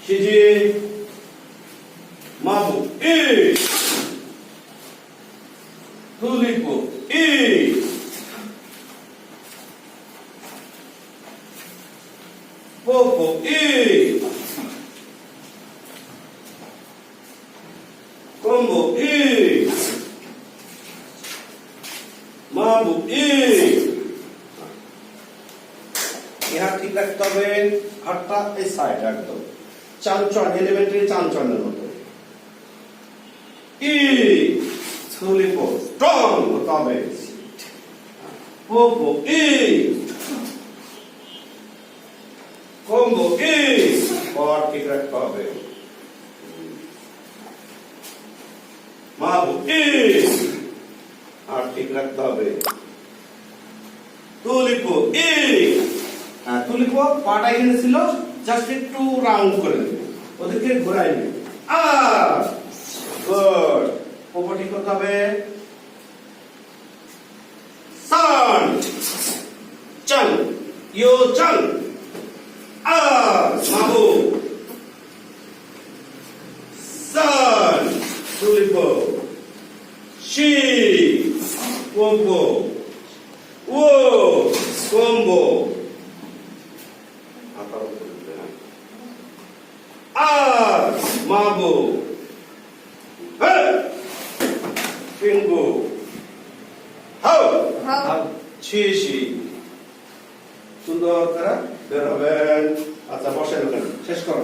시지 마부 이 돌리고 이 뽀뽀 이 콤보 이 마부 이 यहाँ ठीक रखते हुए हाथটা এই সাইড রাখতে হবে চাঞ্চন এলিমেন্টারি চাঞ্চনের মতো ই সুলিপো স্ট্রং হতে হবে পোপো ই কম্বো ই और ঠিক রাখতে হবে মাবু ই আর ঠিক রাখতে হবে তুলিপো ই তুলিপো পাটা এখানে ছিল জাস্ট একটু রাউন্ড করে দেবে ওদেরকে ঘোরাই নেবে গুড পোপো ঠিক করতে হবে সান চান ইউ চান মাবু সান তুলিপো শি পোপো ও কম্বো মাবু পিঙ্গু হাউ ছিসি সুন্দর করে বের হবেন আচ্ছা বসেন শেষ করো